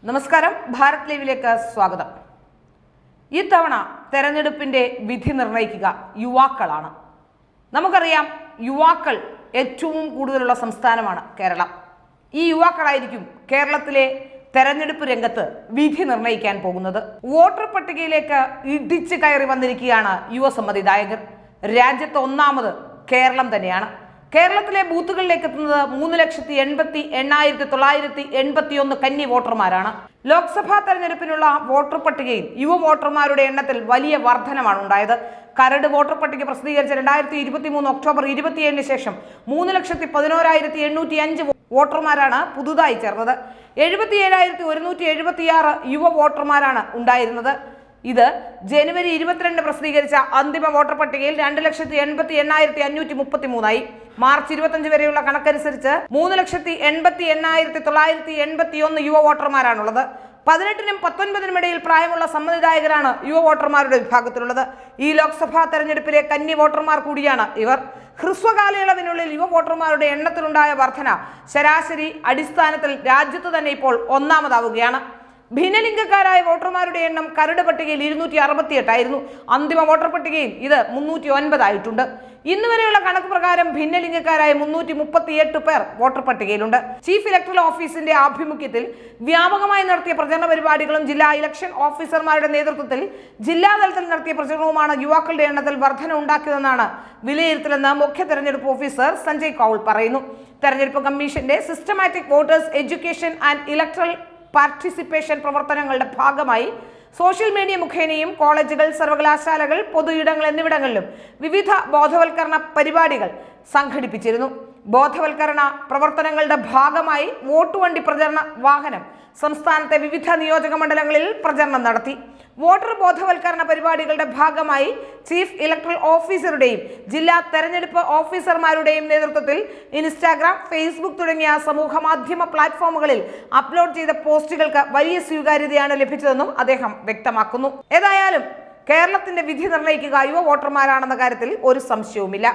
നമസ്കാരം, ഭാരത് ലൈവിലേക്ക് സ്വാഗതം. ഇത്തവണ തെരഞ്ഞെടുപ്പിന്റെ വിധി നിർണ്ണയിക്കുക യുവാക്കളാണ്. നമുക്കറിയാം, യുവാക്കൾ ഏറ്റവും കൂടുതലുള്ള സംസ്ഥാനമാണ് കേരളം. ഈ യുവാക്കളായിരിക്കും കേരളത്തിലെ തെരഞ്ഞെടുപ്പ് രംഗത്ത് വിധി നിർണ്ണയിക്കാൻ പോകുന്നത്. വോട്ടർ പട്ടികയിലേക്ക് ഇടിച്ചു കയറി വന്നിരിക്കുകയാണ് യുവസമ്മതിദായകർ. രാജ്യത്ത് ഒന്നാമത് കേരളം തന്നെയാണ്. കേരളത്തിലെ ബൂത്തുകളിലേക്ക് എത്തുന്നത് 3,80,981 കന്നി വോട്ടർമാരാണ്. ലോക്സഭാ തെരഞ്ഞെടുപ്പിനുള്ള വോട്ടർ പട്ടികയിൽ യുവ വോട്ടർമാരുടെ എണ്ണത്തിൽ വലിയ വർധനമാണ് ഉണ്ടായത്. കരട് വോട്ടർ പട്ടിക പ്രസിദ്ധീകരിച്ച 2023 ഒക്ടോബർ 27 ശേഷം 3,11,805 വോട്ടർമാരാണ് പുതുതായി ചേർന്നത്. 77,176 യുവ വോട്ടർമാരാണ് ഉണ്ടായിരുന്നത്. ഇത് ജനുവരി 22 പ്രസിദ്ധീകരിച്ച അന്തിമ വോട്ടർ പട്ടികയിൽ 2,80,8,533 മാർച്ച് 25 വരെയുള്ള കണക്കനുസരിച്ച് 3,80,8,981 യുവ വോട്ടർമാരാണുള്ളത്. 18-നും 19-നും ഇടയിൽ പ്രായമുള്ള സമ്മതിദായകരാണ് യുവ വോട്ടർമാരുടെ വിഭാഗത്തിലുള്ളത്. ഈ ലോക്സഭാ തെരഞ്ഞെടുപ്പിലെ കന്നി വോട്ടർമാർ കൂടിയാണ് ഇവർ. ഹ്രസ്വകാലയളവിനുള്ളിൽ യുവ വോട്ടർമാരുടെ എണ്ണത്തിലുണ്ടായ വർധന ശരാശരി അടിസ്ഥാനത്തിൽ രാജ്യത്ത് തന്നെ ഇപ്പോൾ ഒന്നാമതാവുകയാണ്. ഭിന്നലിംഗക്കാരായ വോട്ടർമാരുടെ എണ്ണം കരട് പട്ടികയിൽ 268 ആയിരുന്നു. അന്തിമ വോട്ടർ പട്ടികയിൽ ഇത് 309 ആയിട്ടുണ്ട്. ഇന്ന് വരെയുള്ള കണക്ക് പ്രകാരം ഭിന്നലിംഗക്കാരായ 338 പേർ വോട്ടർ പട്ടികയിലുണ്ട്. ചീഫ് ഇലക്ടറൽ ഓഫീസിന്റെ ആഭിമുഖ്യത്തിൽ വ്യാപകമായി നടത്തിയ പ്രചരണ പരിപാടികളും ജില്ലാ ഇലക്ഷൻ ഓഫീസർമാരുടെ നേതൃത്വത്തിൽ ജില്ലാതലത്തിൽ നടത്തിയ പ്രചരണവുമാണ് യുവാക്കളുടെ എണ്ണത്തിൽ വർധന ഉണ്ടാക്കിയതെന്നാണ് വിലയിരുത്തലെന്ന് മുഖ്യ തെരഞ്ഞെടുപ്പ് ഓഫീസർ സഞ്ജയ് കൗൾ പറയുന്നു. തെരഞ്ഞെടുപ്പ് കമ്മീഷന്റെ systematic voters education and electoral participation പ്രവർത്തനങ്ങളുടെ ഭാഗമായി സോഷ്യൽ മീഡിയ മുഖേനയും കോളേജുകൾ, സർവകലാശാലകൾ, പൊതു ഇടങ്ങൾ എന്നിവിടങ്ങളിലും വിവിധ ബോധവൽക്കരണ പരിപാടികൾ സംഘടിപ്പിച്ചിരുന്നു. ബോധവൽക്കരണ പ്രവർത്തനങ്ങളുടെ ഭാഗമായി വോട്ടുവണ്ടി പ്രചരണ വാഹനം സംസ്ഥാനത്തെ വിവിധ നിയോജക മണ്ഡലങ്ങളിൽ പ്രചരണം നടത്തി. വോട്ടർ ബോധവൽക്കരണ പരിപാടികളുടെ ഭാഗമായി ചീഫ് ഇലക്ടറൽ ഓഫീസറുടെയും ജില്ലാ തെരഞ്ഞെടുപ്പ് ഓഫീസർമാരുടെയും നേതൃത്വത്തിൽ ഇൻസ്റ്റാഗ്രാം, ഫേസ്ബുക്ക് തുടങ്ങിയ സമൂഹ മാധ്യമ പ്ലാറ്റ്ഫോമുകളിൽ അപ്ലോഡ് ചെയ്ത പോസ്റ്റുകൾക്ക് വലിയ സ്വീകാര്യതയാണ് ലഭിച്ചതെന്നും അദ്ദേഹം വ്യക്തമാക്കുന്നു. ഏതായാലും കേരളത്തിന്റെ വിധി നിർണ്ണയിക്കുക യുവ വോട്ടർമാരാണെന്ന കാര്യത്തിൽ ഒരു സംശയവുമില്ല.